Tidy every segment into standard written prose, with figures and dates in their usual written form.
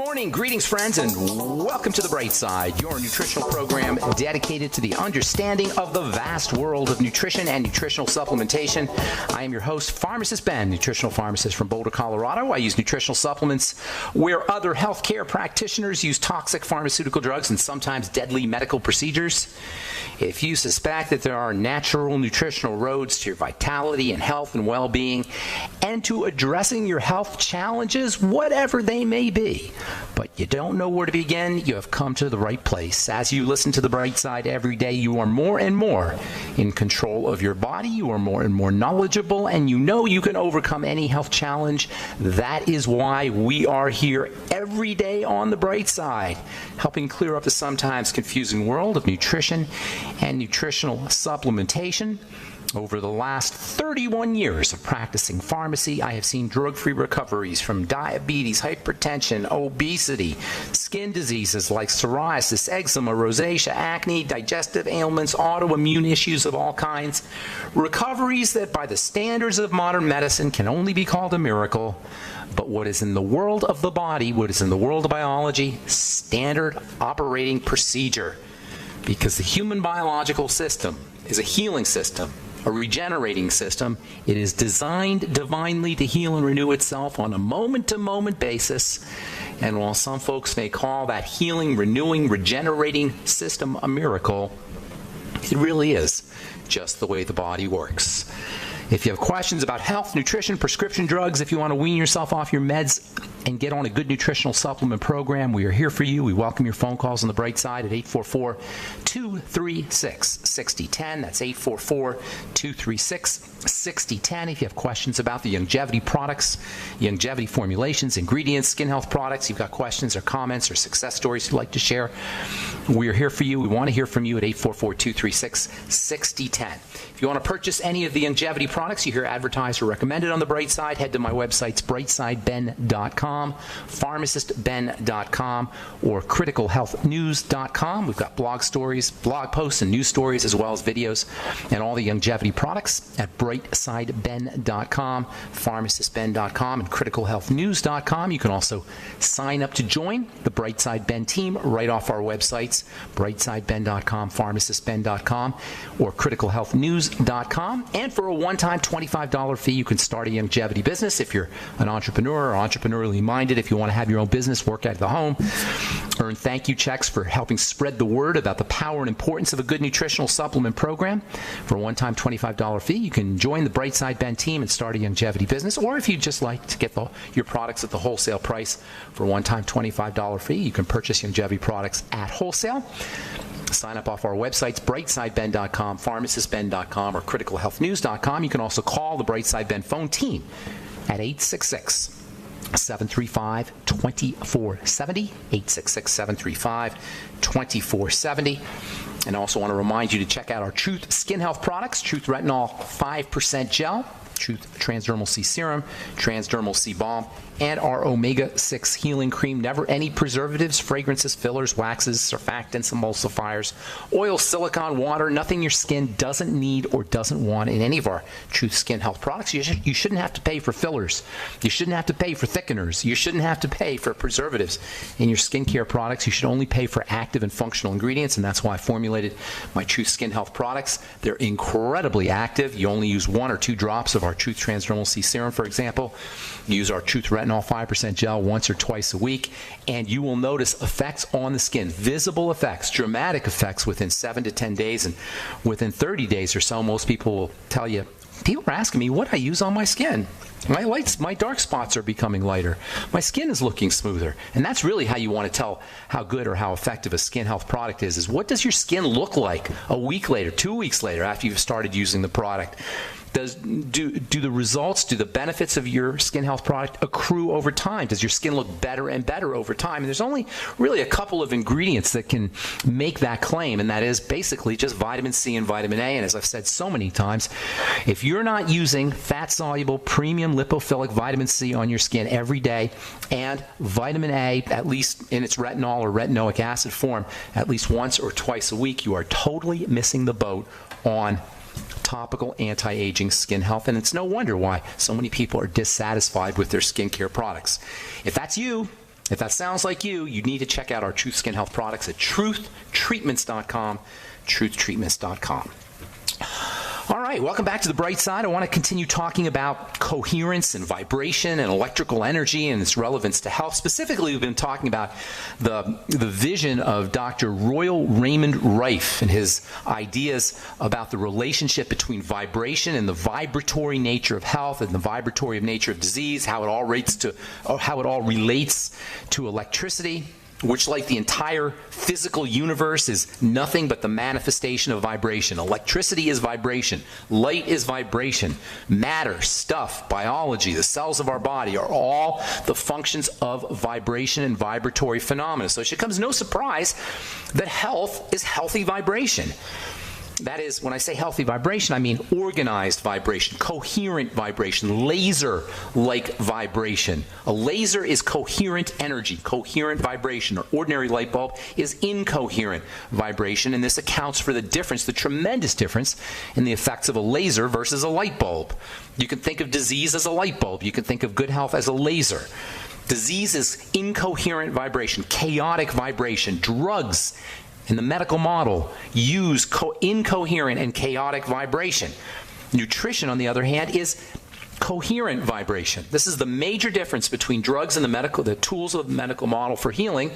morning, greetings friends, and welcome to The Bright Side, your nutritional program dedicated to the understanding of the vast world of nutrition and nutritional supplementation. I am your host, Pharmacist Ben, nutritional pharmacist from Boulder, Colorado. I use nutritional supplements where other healthcare practitioners use toxic pharmaceutical drugs and sometimes deadly medical procedures. If you suspect that there are natural nutritional roads to your vitality and health and well-being and to addressing your health challenges, whatever they may be, but you don't know where to begin, you have come to the right place. As you listen to The Bright Side every day, you are more and more in control of your body, you are more and more knowledgeable, and you know you can overcome any health challenge. That is why we are here every day on The Bright Side, helping clear up the sometimes confusing world of nutrition and nutritional supplementation. Over the last 31 years of practicing pharmacy, I have seen drug-free recoveries from diabetes, hypertension, obesity, skin diseases like psoriasis, eczema, rosacea, acne, digestive ailments, autoimmune issues of all kinds. Recoveries that by the standards of modern medicine can only be called a miracle. But what is in the world of the body, what is in the world of biology, standard operating procedure. Because the human biological system is a healing system, a regenerating system. It is designed divinely to heal and renew itself on a moment-to-moment basis. And while some folks may call that healing, renewing, regenerating system a miracle, it really is just the way the body works. If you have questions about health, nutrition, prescription drugs, if you want to wean yourself off your meds and get on a good nutritional supplement program, we are here for you. We welcome your phone calls on The Bright Side at 844-236-6010. That's 844-236-6010. If you have questions about the longevity products, longevity formulations, ingredients, skin health products, you've got questions or comments or success stories you'd like to share, we are here for you. We want to hear from you at 844-236-6010. If you want to purchase any of the longevity products you hear advertised or recommended on The Bright Side, head to my websites, brightsideben.com, pharmacistben.com, or criticalhealthnews.com. We've got blog stories, blog posts, and news stories, as well as videos and all the longevity products at brightsideben.com, pharmacistben.com, and criticalhealthnews.com. You can also sign up to join the Bright Side Ben team right off our websites, brightsideben.com, pharmacistben.com, or criticalhealthnews.com. And for a one-time $25 fee, you can start a longevity business if you're an entrepreneur or entrepreneurially minded. If you want to have your own business, work out of the home, earn thank you checks for helping spread the word about the power and importance of a good nutritional supplement program. For a one-time $25 fee, you can join the Bright Side Ben team and start a longevity business. Or if you'd just like to get your products at the wholesale price for a one-time $25 fee, you can purchase longevity products at wholesale. Sign up off our websites, brightsideben.com, pharmacistben.com, or criticalhealthnews.com. You can also call the Bright Side Ben phone team at 866-735-2470, 866-735-2470. And also want to remind you to check out our Truth Skin Health products, Truth Retinol 5% Gel, Truth Transdermal C Serum, Transdermal C Balm, and our Omega-6 Healing Cream. Never any preservatives, fragrances, fillers, waxes, surfactants, emulsifiers, oil, silicone, water, nothing your skin doesn't need or doesn't want in any of our Truth Skin Health products. You shouldn't have to pay for fillers. You shouldn't have to pay for thickeners. You shouldn't have to pay for preservatives in your skincare products. You should only pay for active and functional ingredients, and that's why I formulated my Truth Skin Health products. They're incredibly active. You only use 1 or 2 drops of our Truth Transdermal C Serum, for example. You use our Truth Retinol 5% Gel once or twice a week, and you will notice effects on the skin, visible effects, dramatic effects within 7 to 10 days, and within 30 days or so, most people will tell you, people are asking me what I use on my skin. My dark spots are becoming lighter. My skin is looking smoother. And that's really how you want to tell how good or how effective a skin health product is what does your skin look like a week later, 2 weeks later after you've started using the product? Do the results, do the benefits of your skin health product accrue over time? Does your skin look better and better over time? And there's only really a couple of ingredients that can make that claim, and that is basically just vitamin C and vitamin A. And as I've said so many times, if you're not using fat-soluble premium lipophilic vitamin C on your skin every day and vitamin A, at least in its retinol or retinoic acid form, at least once or twice a week, you are totally missing the boat on topical anti-aging skin health, and it's no wonder why so many people are dissatisfied with their skincare products. If that's you, If that sounds like you need to check out our Truth Skin Health products at truthtreatments.com, truthtreatments.com. All right, welcome back to the bright side. I want to continue talking about coherence and vibration and electrical energy and its relevance to health. Specifically, we've been talking about the vision of Dr. Royal Raymond Rife and his ideas about the relationship between vibration and the vibratory nature of health and the vibratory nature of disease, how it all relates to electricity, which, like the entire physical universe, is nothing but the manifestation of vibration. Electricity is vibration. Light is vibration. Matter, stuff, biology, the cells of our body are all the functions of vibration and vibratory phenomena. So it should come as no surprise that health is healthy vibration. That is, when I say healthy vibration, I mean organized vibration, coherent vibration, laser-like vibration. A laser is coherent energy, coherent vibration. An ordinary light bulb is incoherent vibration, and this accounts for the difference, the tremendous difference in the effects of a laser versus a light bulb. You can think of disease as a light bulb. You can think of good health as a laser. Disease is incoherent vibration, chaotic vibration. Drugs in the medical model use incoherent and chaotic vibration. Nutrition, on the other hand, is coherent vibration. This is the major difference between drugs and the tools of the medical model for healing,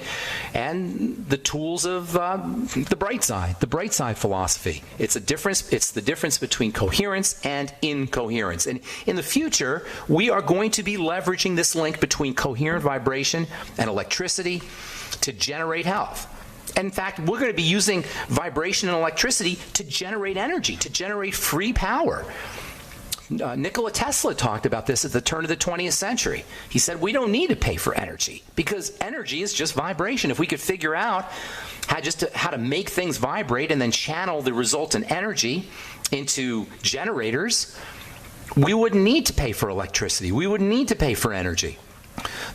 and the tools of the bright side philosophy. It's the difference between coherence and incoherence. And in the future, we are going to be leveraging this link between coherent vibration and electricity to generate health. In fact, we're going to be using vibration and electricity to generate energy, to generate free power. Nikola Tesla talked about this at the turn of the 20th century. He said, we don't need to pay for energy because energy is just vibration. If we could figure out how to make things vibrate and then channel the resultant energy into generators, we wouldn't need to pay for electricity. We wouldn't need to pay for energy.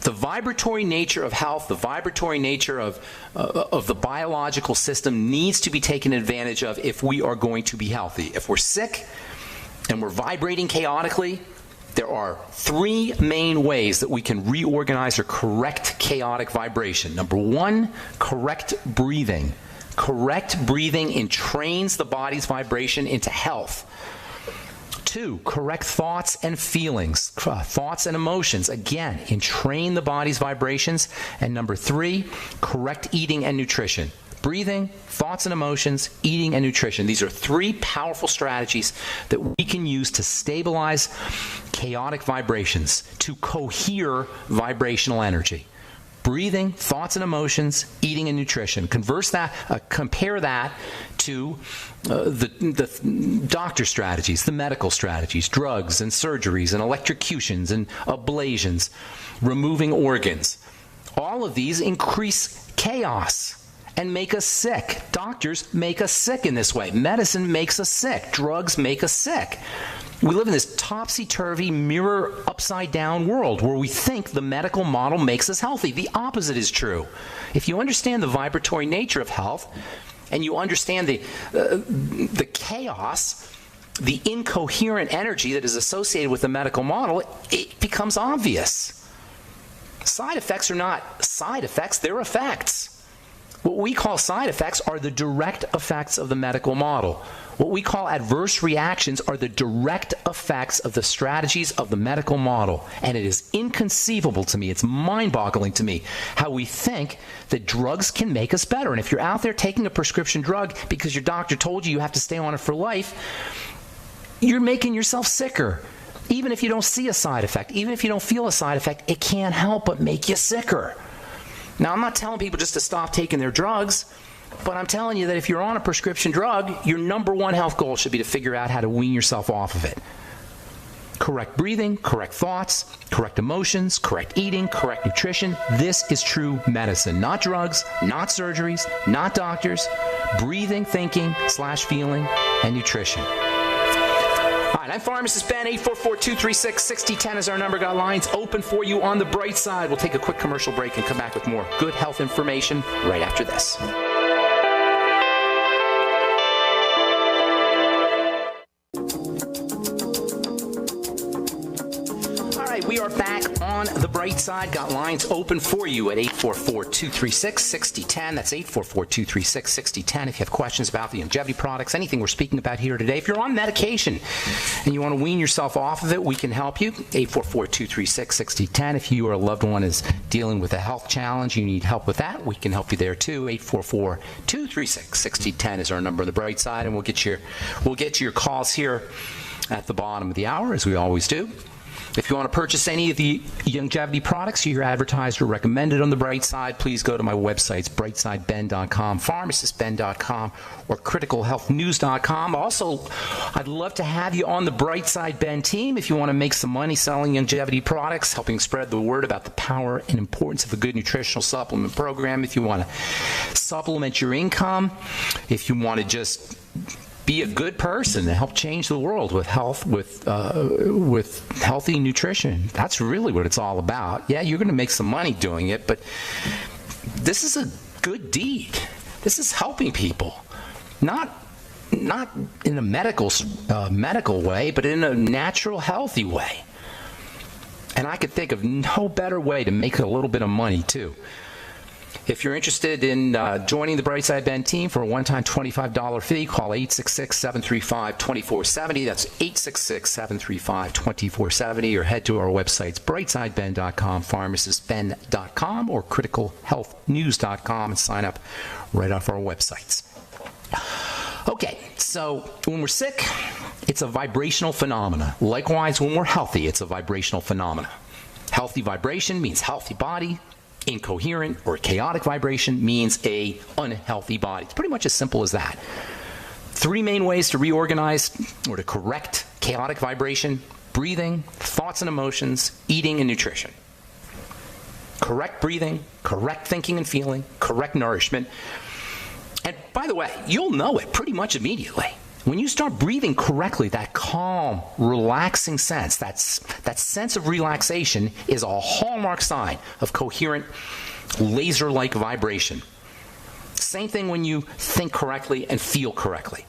The vibratory nature of health, the vibratory nature of the biological system needs to be taken advantage of if we are going to be healthy. If we're sick and we're vibrating chaotically, there are three main ways that we can reorganize or correct chaotic vibration. Number one, correct breathing. Correct breathing entrains the body's vibration into health. Two, correct thoughts and feelings, thoughts and emotions. Again, entrain the body's vibrations. And number three, correct eating and nutrition. Breathing, thoughts and emotions, eating and nutrition. These are three powerful strategies that we can use to stabilize chaotic vibrations, to cohere vibrational energy. Breathing, thoughts and emotions, eating and nutrition. Compare that to the doctor strategies, the medical strategies, drugs and surgeries and electrocutions and ablations, removing organs. All of these increase chaos and make us sick. Doctors make us sick in this way. Medicine makes us sick. Drugs make us sick. We live in this topsy-turvy, mirror upside-down world where we think the medical model makes us healthy. The opposite is true. If you understand the vibratory nature of health and you understand the chaos, the incoherent energy that is associated with the medical model, it becomes obvious. Side effects are not side effects, they're effects. What we call side effects are the direct effects of the medical model. What we call adverse reactions are the direct effects of the strategies of the medical model. And it is inconceivable to me, it's mind-boggling to me, how we think that drugs can make us better. And if you're out there taking a prescription drug because your doctor told you have to stay on it for life, you're making yourself sicker. Even if you don't see a side effect, even if you don't feel a side effect, it can't help but make you sicker. Now, I'm not telling people just to stop taking their drugs, but I'm telling you that if you're on a prescription drug, your number one health goal should be to figure out how to wean yourself off of it. Correct breathing, correct thoughts, correct emotions, correct eating, correct nutrition. This is true medicine. Not drugs, not surgeries, not doctors. Breathing, thinking, /feeling, and nutrition. All right, I'm Pharmacist Ben. 844-236-6010 is our number. Got lines open for you on the bright side. We'll take a quick commercial break and come back with more good health information right after this. All right, we are back on the bright bright side. Got lines open for you at 844-236-6010. That's 844-236-6010. If you have questions about the longevity products, anything we're speaking about here today. If you're on medication and you want to wean yourself off of it, we can help you. 844-236-6010. If you or a loved one is dealing with a health challenge, you need help with that, we can help you there too. 844-236-6010 is our number on the bright side, and we'll get to your calls here at the bottom of the hour, as we always do. If you want to purchase any of the longevity products you hear advertised or recommended on the Bright Side, please go to my websites, brightsideben.com, pharmacistben.com, or criticalhealthnews.com. Also, I'd love to have you on the Bright Side Ben team if you want to make some money selling longevity products, helping spread the word about the power and importance of a good nutritional supplement program. If you want to supplement your income, if you want to just be a good person and help change the world with health, with healthy nutrition. That's really what it's all about. Yeah, you're going to make some money doing it, but this is a good deed. This is helping people, not in a medical way, but in a natural, healthy way. And I could think of no better way to make a little bit of money too. If you're interested in joining the Brightside Ben team for a one-time $25 fee, call 866-735-2470. That's 866-735-2470, or head to our websites, brightsideben.com, pharmacistben.com, or criticalhealthnews.com, and sign up right off our websites. Okay, so when we're sick, it's a vibrational phenomena. Likewise, when we're healthy, it's a vibrational phenomena. Healthy vibration means healthy body. Incoherent or chaotic vibration means a unhealthy body. It's pretty much as simple as that. Three main ways to reorganize or to correct chaotic vibration: breathing, thoughts and emotions, eating, and nutrition. Correct breathing, correct thinking and feeling, correct nourishment. And by the way, you'll know it pretty much immediately. When you start breathing correctly, that calm, relaxing sense, that sense of relaxation is a hallmark sign of coherent, laser-like vibration. Same thing when you think correctly and feel correctly.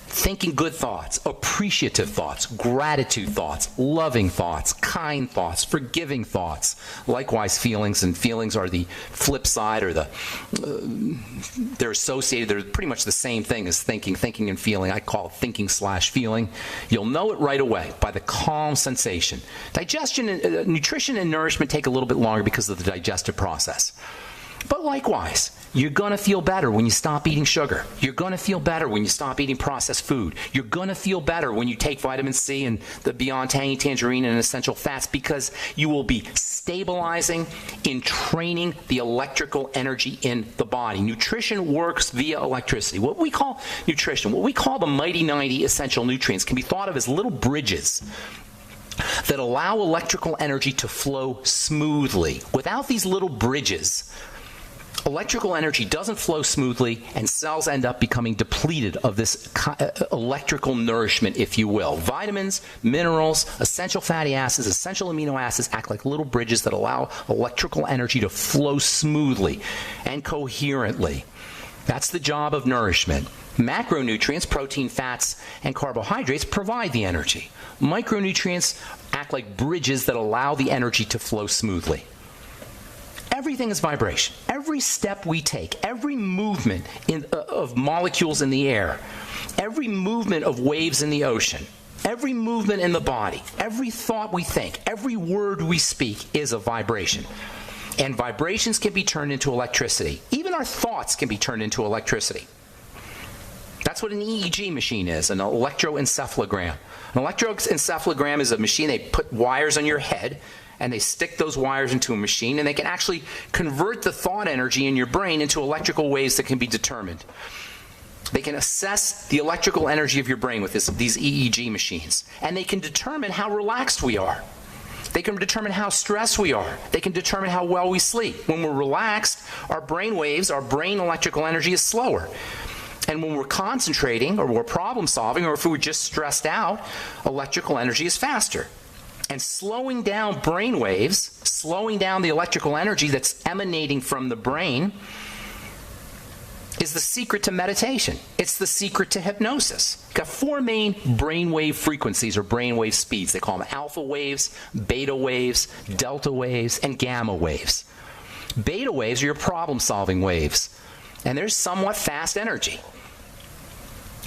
Thinking good thoughts, appreciative thoughts, gratitude thoughts, loving thoughts, kind thoughts, forgiving thoughts. Likewise, feelings, and feelings are the flip side, or they're associated. They're pretty much the same thing as thinking and feeling. I call it thinking/feeling. You'll know it right away by the calm sensation. Digestion, nutrition, and nourishment take a little bit longer because of the digestive process. But likewise, you're going to feel better when you stop eating sugar. You're going to feel better when you stop eating processed food. You're going to feel better when you take vitamin C and the Beyond Tangy Tangerine and essential fats, because you will be stabilizing, entraining the electrical energy in the body. Nutrition works via electricity. What we call nutrition, what we call the mighty 90 essential nutrients, can be thought of as little bridges that allow electrical energy to flow smoothly. Without these little bridges, electrical energy doesn't flow smoothly, and cells end up becoming depleted of this electrical nourishment, if you will. Vitamins, minerals, essential fatty acids, essential amino acids act like little bridges that allow electrical energy to flow smoothly and coherently. That's the job of nourishment. Macronutrients, protein, fats, and carbohydrates, provide the energy. Micronutrients act like bridges that allow the energy to flow smoothly. Everything is vibration. Every step we take, every movement of molecules in the air, every movement of waves in the ocean, every movement in the body, every thought we think, every word we speak is a vibration. And vibrations can be turned into electricity. Even our thoughts can be turned into electricity. That's what an EEG machine is, an electroencephalogram. An electroencephalogram is a machine. They put wires on your head, and they stick those wires into a machine, and they can actually convert the thought energy in your brain into electrical waves that can be determined. They can assess the electrical energy of your brain with these EEG machines, and they can determine how relaxed we are. They can determine how stressed we are. They can determine how well we sleep. When we're relaxed, our brain waves, our brain electrical energy is slower. And when we're concentrating, or we're problem solving, or if we're just stressed out, electrical energy is faster. And slowing down brain waves, slowing down the electrical energy that's emanating from the brain, is the secret to meditation. It's the secret to hypnosis. You've got 4 main brainwave frequencies or brainwave speeds. They call them alpha waves, beta waves, delta waves, and gamma waves. Beta waves are your problem-solving waves, and there's somewhat fast energy.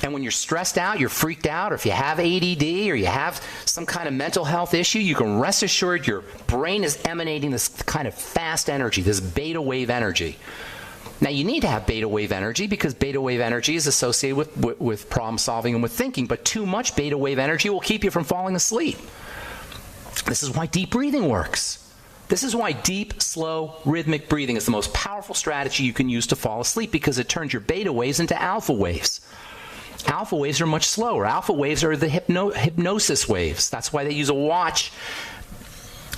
And when you're stressed out, you're freaked out, or if you have ADD or you have some kind of mental health issue, you can rest assured your brain is emanating this kind of fast energy, this beta wave energy. Now, you need to have beta wave energy because beta wave energy is associated with problem solving and with thinking, but too much beta wave energy will keep you from falling asleep. This is why deep breathing works. This is why deep, slow, rhythmic breathing is the most powerful strategy you can use to fall asleep, because it turns your beta waves into alpha waves. Alpha waves are much slower. Alpha waves are the hypnosis waves. That's why they use a watch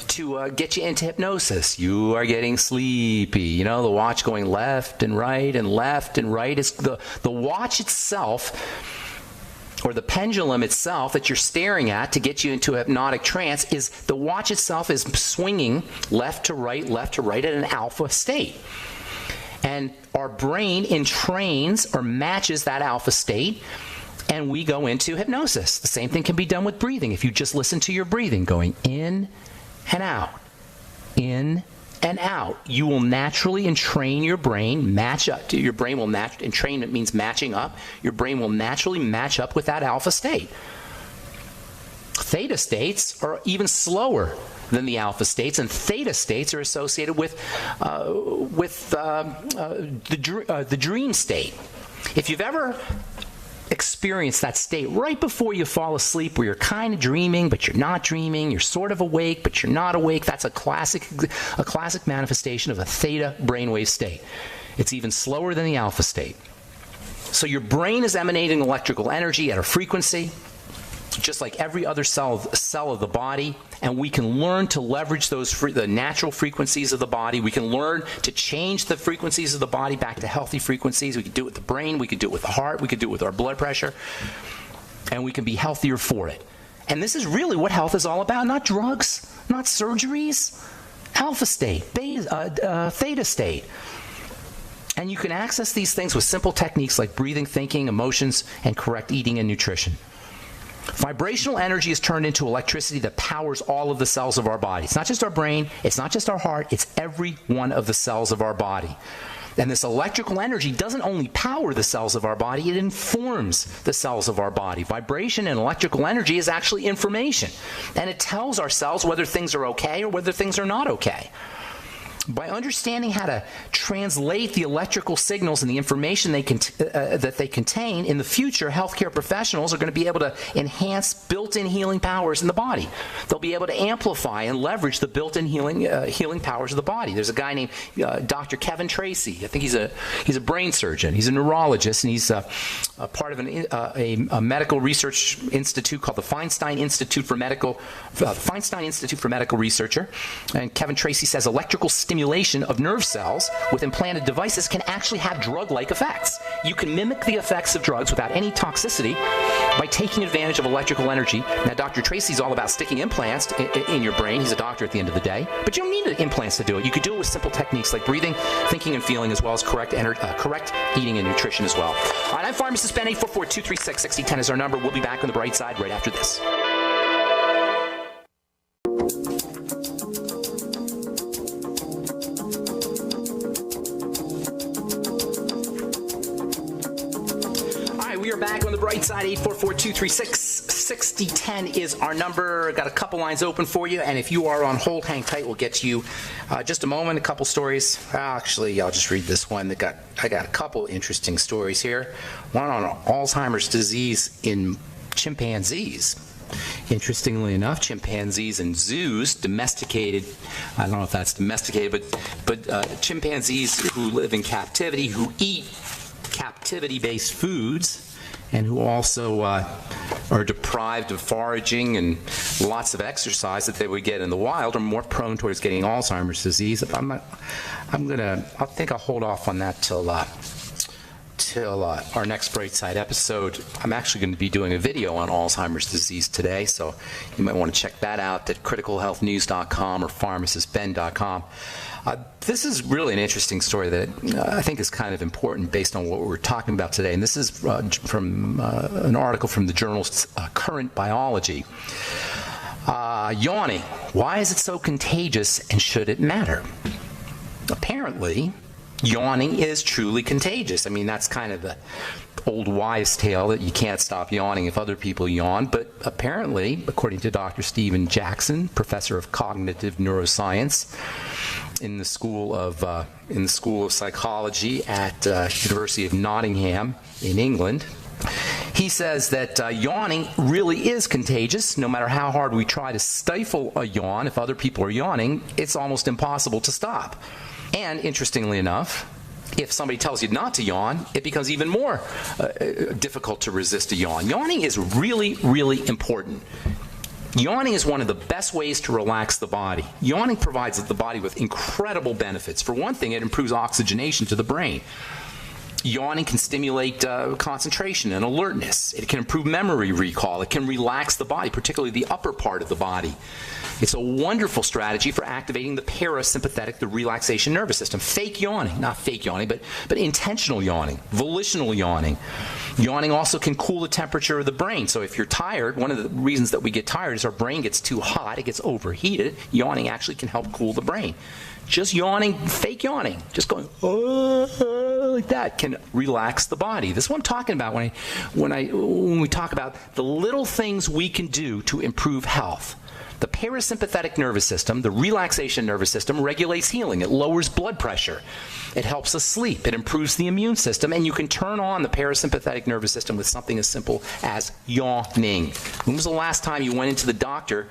to get you into hypnosis. You are getting sleepy. You know, the watch going left and right and left and right. Is the watch itself, or the pendulum itself that you're staring at to get you into a hypnotic trance, is the watch itself is swinging left to right at an alpha state. And our brain entrains or matches that alpha state, and we go into hypnosis. The same thing can be done with breathing. If you just listen to your breathing, going in and out, in and out, you will naturally entrain your brain, match up. Your brain will match. Entrainment means matching up. Your brain will naturally match up with that alpha state. Theta states are even slower than the alpha states, and theta states are associated with the dream state. If you've ever experienced that state right before you fall asleep, where you're kind of dreaming but you're not dreaming, you're sort of awake but you're not awake, that's a classic manifestation of a theta brainwave state. It's even slower than the alpha state. So your brain is emanating electrical energy at a frequency just like every other cell of the body, and we can learn to leverage the natural frequencies of the body. We can learn to change the frequencies of the body back to healthy frequencies. We can do it with the brain, we can do it with the heart, we can do it with our blood pressure, and we can be healthier for it. And this is really what health is all about, not drugs, not surgeries. Alpha state, theta state. And you can access these things with simple techniques like breathing, thinking, emotions, and correct eating and nutrition. Vibrational energy is turned into electricity that powers all of the cells of our body. It's not just our brain, it's not just our heart, it's every one of the cells of our body. And this electrical energy doesn't only power the cells of our body, it informs the cells of our body. Vibration and electrical energy is actually information, and it tells our cells whether things are okay or whether things are not okay. By understanding how to translate the electrical signals and the information that they contain, in the future, healthcare professionals are going to be able to enhance built-in healing powers in the body. They'll be able to amplify and leverage the built-in healing powers of the body. There's a guy named Dr. Kevin Tracy. I think he's a brain surgeon. He's a neurologist, and he's a part of a medical research institute called the Feinstein Institute for Medical Research. And Kevin Tracy says electrical stimulation of nerve cells with implanted devices can actually have drug-like effects. You can mimic the effects of drugs without any toxicity by taking advantage of electrical energy. Now, Dr. Tracy's all about sticking implants in your brain. He's a doctor at the end of the day. But you don't need implants to do it. You could do it with simple techniques like breathing, thinking, and feeling, as well as correct eating and nutrition as well. All right, I'm Pharmacist Ben. 844-236-6010 is our number. We'll be back on the bright side right after this. We are back on the bright side. 844-236-6010 is our number. Got a couple lines open for you, and if you are on hold, hang tight. We'll get to you just a moment. A couple stories. Actually, I'll just read this one. I got a couple interesting stories here. One on Alzheimer's disease in chimpanzees. Interestingly enough, chimpanzees in zoos, domesticated, I don't know if that's domesticated, but chimpanzees who live in captivity, who eat captivity-based foods, and who also are deprived of foraging and lots of exercise that they would get in the wild, are more prone towards getting Alzheimer's disease. I think I'll hold off on that till till our next Bright Side episode. I'm actually going to be doing a video on Alzheimer's disease today, so you might want to check that out at criticalhealthnews.com or pharmacistben.com. This is really an interesting story that I think is kind of important based on what we're talking about today. And this is from an article from the journal Current Biology. Yawning. Why is it so contagious, and should it matter? Apparently, yawning is truly contagious. I mean, that's kind of the old wives' tale that you can't stop yawning if other people yawn. But apparently, according to Dr. Stephen Jackson, professor of cognitive neuroscience in the School of Psychology at University of Nottingham in England, he says that yawning really is contagious. No matter how hard we try to stifle a yawn, if other people are yawning, it's almost impossible to stop. And interestingly enough, if somebody tells you not to yawn, it becomes even more difficult to resist a yawn. Yawning is really, really important. Yawning is one of the best ways to relax the body. Yawning provides the body with incredible benefits. For one thing, it improves oxygenation to the brain. Yawning can stimulate concentration and alertness. It can improve memory recall. It can relax the body, particularly the upper part of the body. It's a wonderful strategy for activating the parasympathetic, the relaxation nervous system. Fake yawning, not fake yawning, but intentional yawning, volitional yawning. Yawning also can cool the temperature of the brain. So if you're tired, one of the reasons that we get tired is our brain gets too hot, it gets overheated. Yawning actually can help cool the brain. Just yawning, fake yawning, just going like that can relax the body. This is what I'm talking about when we talk about the little things we can do to improve health. The parasympathetic nervous system, the relaxation nervous system, regulates healing. It lowers blood pressure. It helps us sleep. It improves the immune system. And you can turn on the parasympathetic nervous system with something as simple as yawning. When was the last time you went into the doctor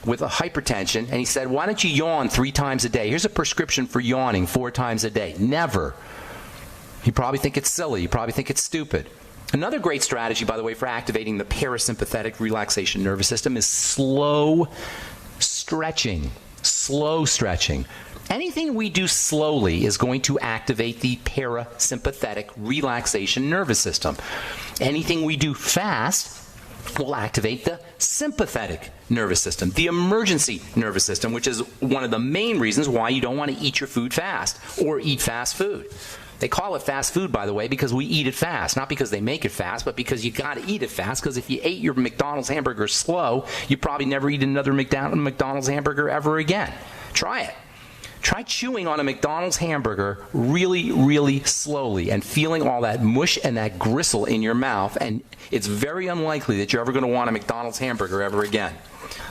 with a hypertension and he said, why don't you yawn 3 times a day? Here's a prescription for yawning 4 times a day. Never. You probably think it's silly. You probably think it's stupid. Another great strategy, by the way, for activating the parasympathetic relaxation nervous system is slow stretching. Slow stretching. Anything we do slowly is going to activate the parasympathetic relaxation nervous system. Anything we do fast will activate the sympathetic nervous system, the emergency nervous system, which is one of the main reasons why you don't want to eat your food fast or eat fast food. They call it fast food, by the way, because we eat it fast. Not because they make it fast, but because you got to eat it fast. Because if you ate your McDonald's hamburger slow, you probably never eat another McDonald's hamburger ever again. Try it. Try chewing on a McDonald's hamburger really, really slowly and feeling all that mush and that gristle in your mouth, and it's very unlikely that you're ever going to want a McDonald's hamburger ever again.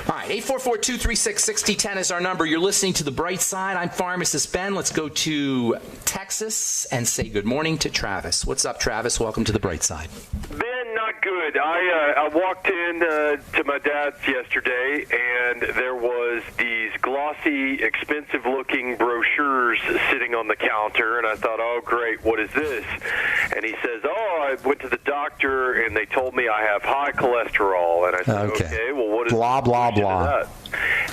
All right, 844-236-6010 is our number. You're listening to The Bright Side. I'm Pharmacist Ben. Let's go to Texas and say good morning to Travis. What's up, Travis? Welcome to The Bright Side. Ben, not good. I walked in to my dad's yesterday, and there was these glossy, expensive-looking brochures sitting on the counter, and I thought, oh, great, what is this? And he says, I went to the doctor, and they told me I have high cholesterol. And I said, okay well, what is blah, blah, blah.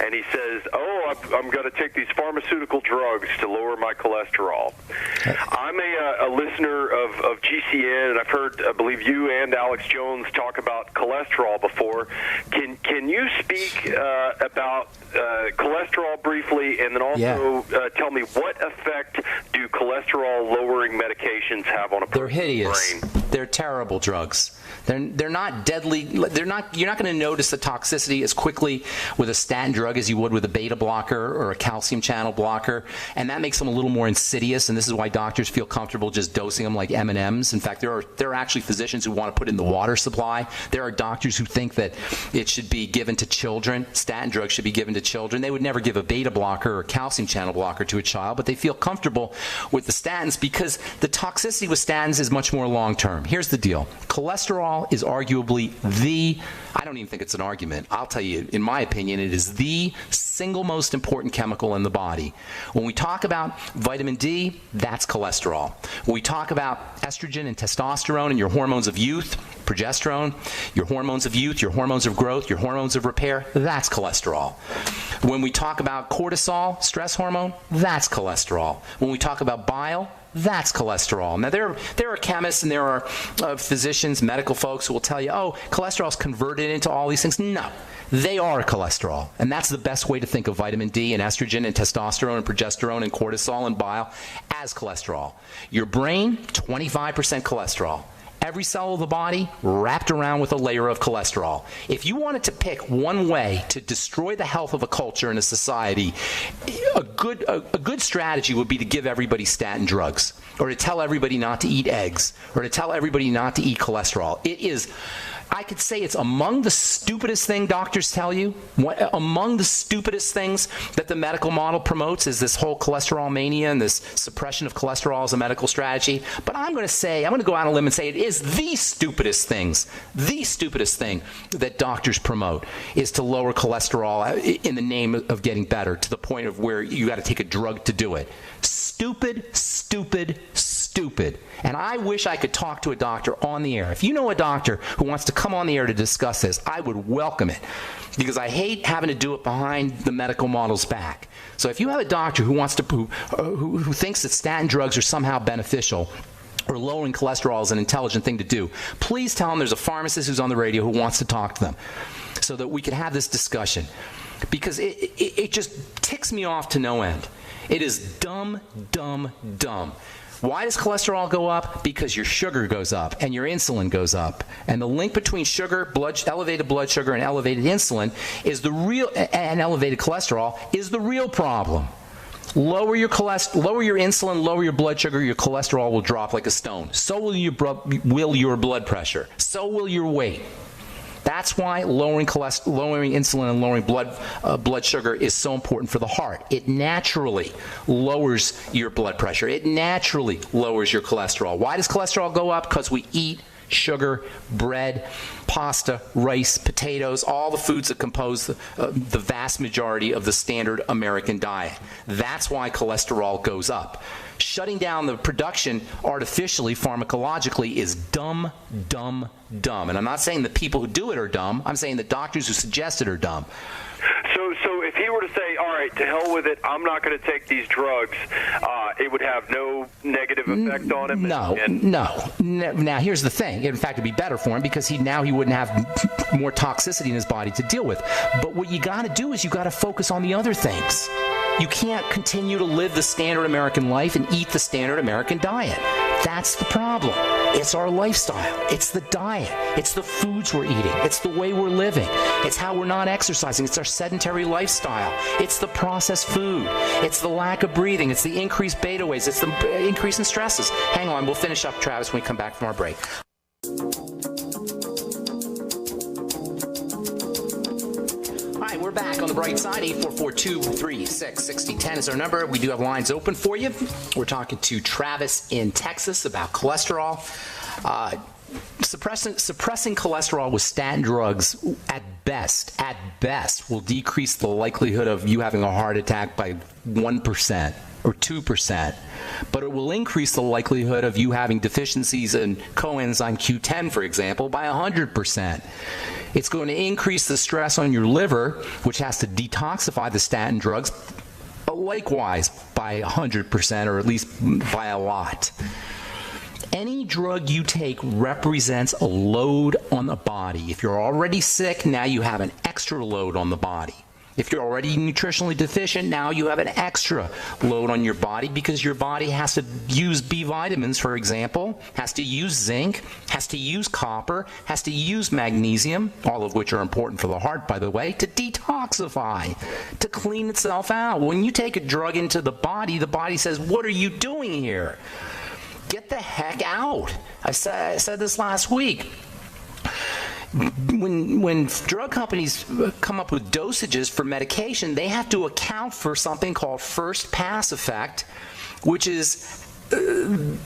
And he says, I'm going to take these pharmaceutical drugs to lower my cholesterol. I'm a listener of GCN, and I've heard, I believe you and Alex Jones talk about cholesterol before. Can you speak about cholesterol briefly, and then also tell me what effect do cholesterol-lowering medications have on a person's brain? They're hideous. They're terrible drugs. They're not deadly. You're not going to notice the toxicity as quickly with a statin drug as you would with a beta blocker or a calcium channel blocker, and that makes them a little more insidious. And this is why doctors feel comfortable just dosing them like M&Ms. In fact, there are actually physicians who want to put it in the water supply. There are doctors who think that it should be given to children. Statin drugs should be given to children. They would never give a beta blocker or a calcium channel blocker to a child, but they feel comfortable with the statins because the toxicity with statins is much more long-term. Here's the deal. Cholesterol is arguably I don't even think it's an argument. I'll tell you, in my opinion, it is the single most important chemical in the body. When we talk about vitamin D, that's cholesterol. When we talk about estrogen and testosterone and your hormones of youth, progesterone, your hormones of youth, your hormones of growth, your hormones of repair, that's cholesterol. When we talk about cortisol, stress hormone, that's cholesterol. When we talk about bile, That's cholesterol. Now, there are chemists and there are physicians, medical folks who will tell you, oh, cholesterol is converted into all these things. No, they are cholesterol. And that's the best way to think of vitamin D and estrogen and testosterone and progesterone and cortisol and bile as cholesterol. Your brain, 25% cholesterol. Every cell of the body wrapped around with a layer of cholesterol. If you wanted to pick one way to destroy the health of a culture and a society, a good strategy would be to give everybody statin drugs, or to tell everybody not to eat eggs, or to tell everybody not to eat cholesterol. It is, I could say it's among the stupidest thing doctors tell you. Among the stupidest things that the medical model promotes is this whole cholesterol mania and this suppression of cholesterol as a medical strategy. But I'm going to go out on a limb and say it is the stupidest thing that doctors promote is to lower cholesterol in the name of getting better, to the point of where you got to take a drug to do it. Stupid, stupid, stupid. And I wish I could talk to a doctor on the air. If you know a doctor who wants to come on the air to discuss this, I would welcome it, because I hate having to do it behind the medical model's back. So if you have a doctor who wants to who thinks that statin drugs are somehow beneficial, or lowering cholesterol is an intelligent thing to do, please tell them there's a pharmacist who's on the radio who wants to talk to them, so that we can have this discussion. Because it just ticks me off to no end. It is dumb, dumb, dumb. Why does cholesterol go up? Because your sugar goes up and your insulin goes up. And the link between sugar, elevated blood sugar, and elevated insulin is and elevated cholesterol is the real problem. Lower your insulin, lower your blood sugar, your cholesterol will drop like a stone. So will your blood pressure. So will your weight. That's why lowering insulin and lowering blood sugar is so important for the heart. It naturally lowers your blood pressure. It naturally lowers your cholesterol. Why does cholesterol go up? Because we eat sugar, bread, pasta, rice, potatoes, all the foods that compose the vast majority of the standard American diet. That's why cholesterol goes up. Shutting down the production artificially, pharmacologically, is dumb, dumb, dumb. And I'm not saying the people who do it are dumb. I'm saying the doctors who suggest it are dumb. So if he were to say, all right, to hell with it, I'm not going to take these drugs, it would have no negative effect on him? No. Now, here's the thing. In fact, it would be better for him, because he wouldn't have more toxicity in his body to deal with. But what you got to do is you got to focus on the other things. You can't continue to live the standard American life and eat the standard American diet. That's the problem. It's our lifestyle. It's the diet. It's the foods we're eating. It's the way we're living. It's how we're not exercising. It's our sedentary lifestyle. It's the processed food. It's the lack of breathing. It's the increased beta waves. It's the increase in stresses. Hang on. We'll finish up, Travis, when we come back from our break. We're back on the bright side. 844-236-6010 is our number. We do have lines open for you. We're talking to Travis in Texas about cholesterol. Suppressing cholesterol with statin drugs at best will decrease the likelihood of you having a heart attack by 1% or 2%, but it will increase the likelihood of you having deficiencies in coenzyme Q10, for example, by 100%. It's going to increase the stress on your liver, which has to detoxify the statin drugs, likewise by 100%, or at least by a lot. Any drug you take represents a load on the body. If you're already sick, now you have an extra load on the body. If you're already nutritionally deficient, now you have an extra load on your body, because your body has to use B vitamins, for example, has to use zinc, has to use copper, has to use magnesium, all of which are important for the heart, by the way, to detoxify, to clean itself out. When you take a drug into the body says, what are you doing here? Get the heck out. I said this last week. When drug companies come up with dosages for medication, they have to account for something called first pass effect, which is the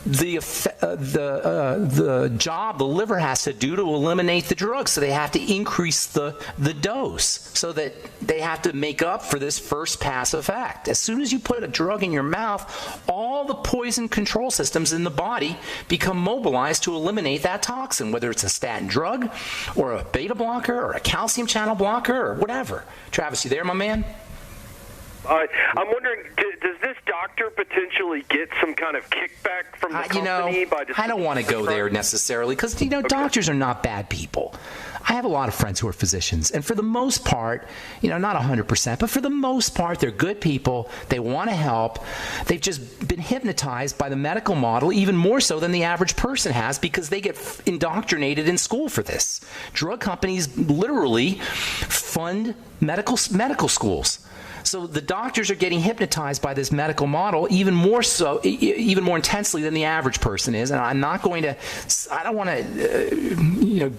job the liver has to do to eliminate the drug. So they have to increase the dose, so that they have to make up for this first pass effect. As soon as you put a drug in your mouth, all the poison control systems in the body become mobilized to eliminate that toxin, whether it's a statin drug or a beta blocker or a calcium channel blocker or whatever. Travis, you there, my man? I'm wondering, does this doctor potentially get some kind of kickback from the company? I don't want to go there necessarily because, doctors are not bad people. I have a lot of friends who are physicians, and for the most part, not 100%, but for the most part, they're good people. They want to help. They've just been hypnotized by the medical model even more so than the average person has because they get indoctrinated in school for this. Drug companies literally fund medical schools. So the doctors are getting hypnotized by this medical model even more intensely than the average person is. And I don't want to,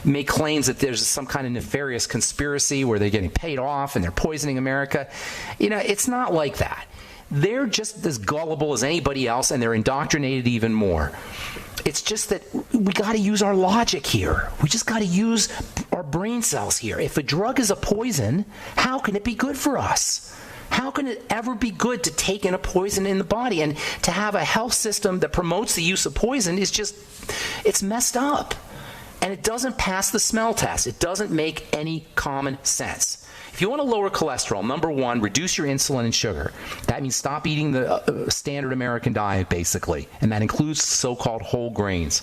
make claims that there's some kind of nefarious conspiracy where they're getting paid off and they're poisoning America. It's not like that. They're just as gullible as anybody else, and they're indoctrinated even more. It's just that we got to use our logic here. We just got to use our brain cells here. If a drug is a poison, how can it be good for us? How can it ever be good to take in a poison in the body? And to have a health system that promotes the use of poison it's messed up. And it doesn't pass the smell test. It doesn't make any common sense. If you want to lower cholesterol, number one, reduce your insulin and sugar. That means stop eating the standard American diet, basically, and that includes so-called whole grains.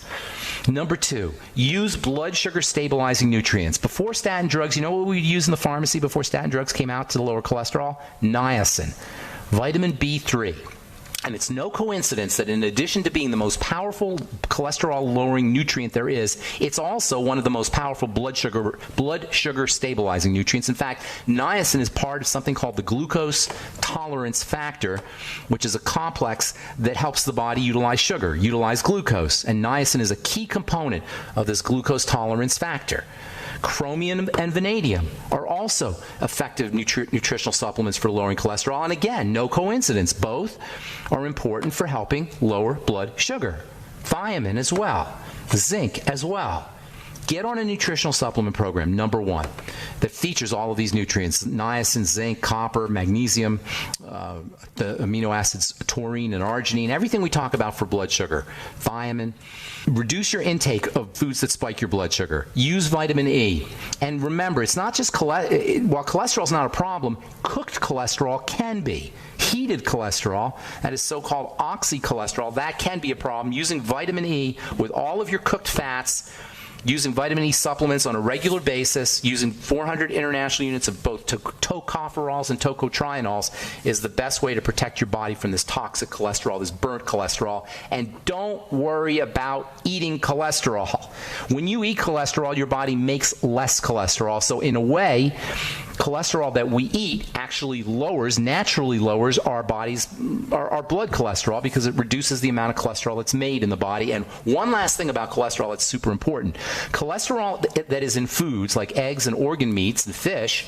Number two, use blood sugar stabilizing nutrients. Before statin drugs, you know what we'd use in the pharmacy before statin drugs came out to lower cholesterol? Niacin, vitamin B3. And it's no coincidence that in addition to being the most powerful cholesterol-lowering nutrient there is, it's also one of the most powerful blood sugar stabilizing nutrients. In fact, niacin is part of something called the glucose tolerance factor, which is a complex that helps the body utilize glucose. And niacin is a key component of this glucose tolerance factor. Chromium and vanadium are also effective nutritional supplements for lowering cholesterol. And again, no coincidence. Both are important for helping lower blood sugar. Thiamine as well. Zinc as well. Get on a nutritional supplement program, number one, that features all of these nutrients: niacin, zinc, copper, magnesium, the amino acids taurine and arginine, everything we talk about for blood sugar, thiamine. Reduce your intake of foods that spike your blood sugar. Use vitamin E. And remember, it's not just while cholesterol is not a problem, cooked cholesterol can be. Heated cholesterol, that is so-called oxycholesterol, that can be a problem. Using vitamin E with all of your cooked fats, using vitamin E supplements on a regular basis, using 400 international units of both tocopherols and tocotrienols is the best way to protect your body from this toxic cholesterol, this burnt cholesterol. And don't worry about eating cholesterol. When you eat cholesterol, your body makes less cholesterol. So in a way, cholesterol that we eat actually naturally lowers our blood cholesterol because it reduces the amount of cholesterol that's made in the body. And one last thing about cholesterol that's super important. Cholesterol that is in foods like eggs and organ meats and fish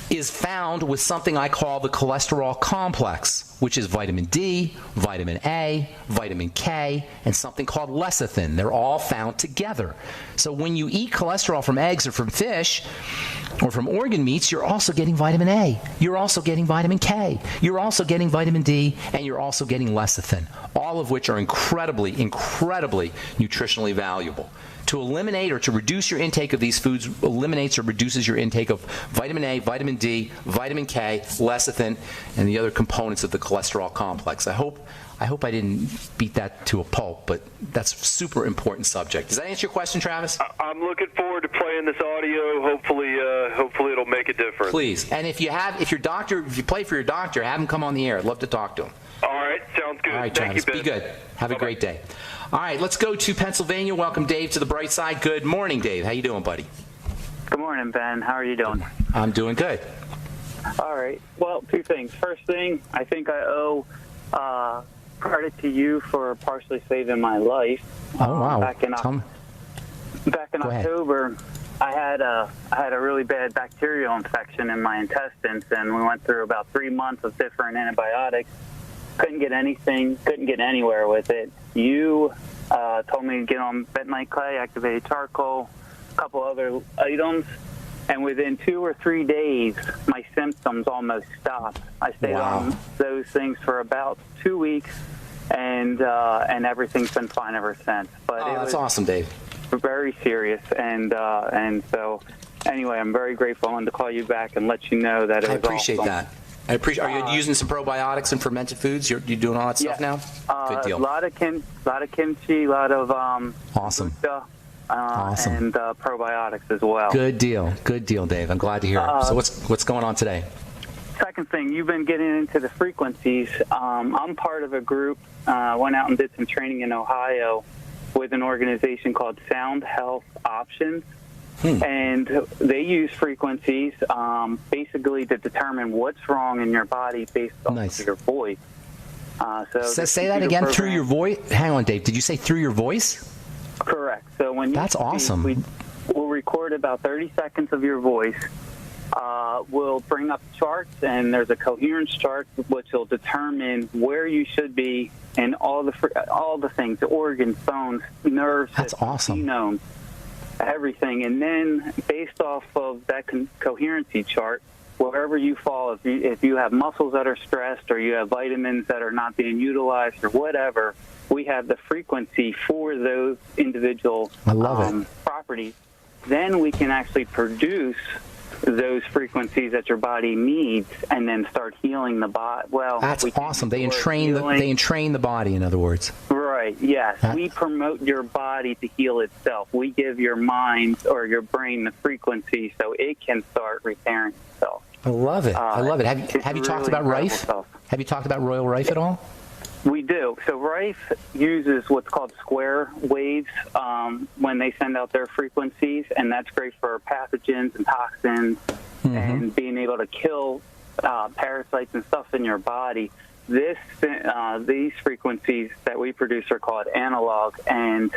is found with something I call the cholesterol complex, which is vitamin D, vitamin A, vitamin K, and something called lecithin. They're all found together. So when you eat cholesterol from eggs or from fish or from organ meats, you're also getting vitamin A. You're also getting vitamin K. You're also getting vitamin D, and you're also getting lecithin, all of which are incredibly, incredibly nutritionally valuable. To eliminate or to reduce your intake of these foods eliminates or reduces your intake of vitamin A, vitamin D, vitamin K, lecithin, and the other components of the cholesterol complex. I hope I didn't beat that to a pulp, but that's a super important subject. Does that answer your question, Travis? I'm looking forward to playing this audio. Hopefully it'll make a difference. Please. And if you play for your doctor, have him come on the air. I'd love to talk to him. All right, sounds good. All right, Thank Travis, you, Ben. be good. Have a great day. All right, let's go to Pennsylvania. Welcome, Dave, to the bright side. Good morning, Dave. How you doing, buddy? Good morning, Ben. How are you doing? I'm doing good. All right. Well, two things. First thing, I think I owe credit to you for partially saving my life. Oh, wow. Back in October, I had a really bad bacterial infection in my intestines, and we went through about 3 months of different antibiotics. Couldn't get anything, couldn't get anywhere with it. You told me to get on bentonite clay, activated charcoal, a couple other items, and within 2 or 3 days, my symptoms almost stopped. I stayed on those things for about 2 weeks, and everything's been fine ever since. But that's awesome, Dave. Very serious, and so anyway, I'm very grateful. I wanted to call you back and let you know that it was I appreciate awesome. that. I appreciate. Are you using some probiotics and fermented foods? You're doing all that stuff now? Good deal. A lot of kimchi, a lot of awesome. Buddha, Awesome. and probiotics as well. Good deal, Dave. I'm glad to hear it. So what's going on today? Second thing, you've been getting into the frequencies. I'm part of a group. Went out and did some training in Ohio with an organization called Sound Health Options. And they use frequencies basically to determine what's wrong in your body based on your voice. So say that again, through your voice? Hang on, Dave. Did you say through your voice? Correct. So when That's awesome. We'll record about 30 seconds of your voice. We'll bring up charts, and there's a coherence chart which will determine where you should be and all the things, the organs, bones, nerves, That's awesome. Genomes, everything. And then based off of that coherency chart, wherever you fall, if you have muscles that are stressed or you have vitamins that are not being utilized or whatever, we have the frequency for those individual properties. Then we can actually produce those frequencies that your body needs and then start healing the body. Well, that's awesome. They entrain the body, in other words. Right, yes. We promote your body to heal itself. We give your mind or your brain the frequency so it can start repairing itself. I love it. Have you talked about Rife? Have you talked about Royal Rife at all? We do. So Rife uses what's called square waves when they send out their frequencies, and that's great for pathogens and toxins and being able to kill parasites and stuff in your body. These frequencies that we produce are called analog, and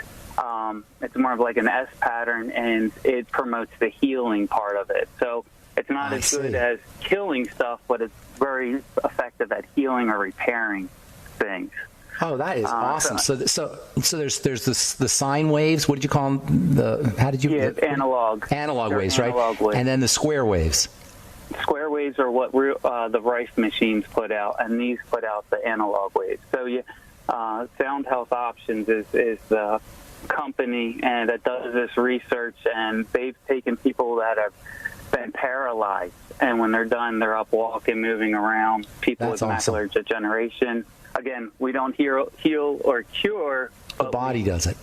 it's more of like an S pattern, and it promotes the healing part of it. So it's not as good as killing stuff, but it's very effective at healing or repairing things. Oh, that is awesome. So there's the sine waves. What did you call them? Analog. Analog waves, right? Waves. And then the square waves. Square waves are what the Rife machines put out, and these put out the analog waves. So Sound Health Options is the company and that does this research, and they've taken people that have been paralyzed, and when they're done, they're up walking, moving around. People with macular degeneration. Again, we don't heal or cure. The body does it.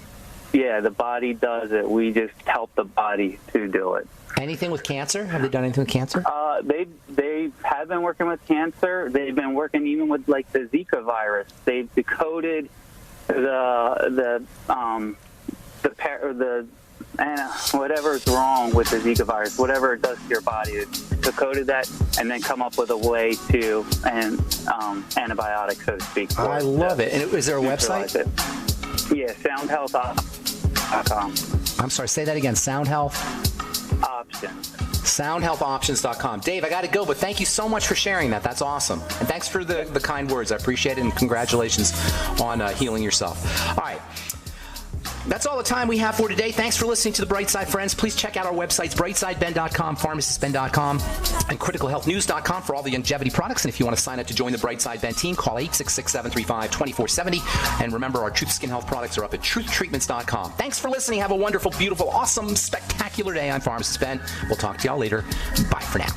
Yeah, the body does it. We just help the body to do it. Anything with cancer? Have they done anything with cancer? They have been working with cancer. They've been working even with like the Zika virus. They've decoded whatever's wrong with the Zika virus, whatever it does to your body, it's decoded that and then come up with a way to antibiotics, so to speak. I love it. And is there a website? Yeah, soundhealth.com. I'm sorry, say that again. Soundhealth Options. Soundhealthoptions.com. Dave, I got to go, but thank you so much for sharing that. That's awesome. And thanks for the kind words. I appreciate it, and congratulations on healing yourself. All right. That's all the time we have for today. Thanks for listening to The Bright Side, friends. Please check out our websites, brightsideben.com, pharmacistben.com, and criticalhealthnews.com for all the longevity products. And if you want to sign up to join the Bright Side Ben team, call 866-735-2470. And remember, our Truth Skin Health products are up at truthtreatments.com. Thanks for listening. Have a wonderful, beautiful, awesome, spectacular day. I'm Pharmacist Ben. We'll talk to y'all later. Bye for now.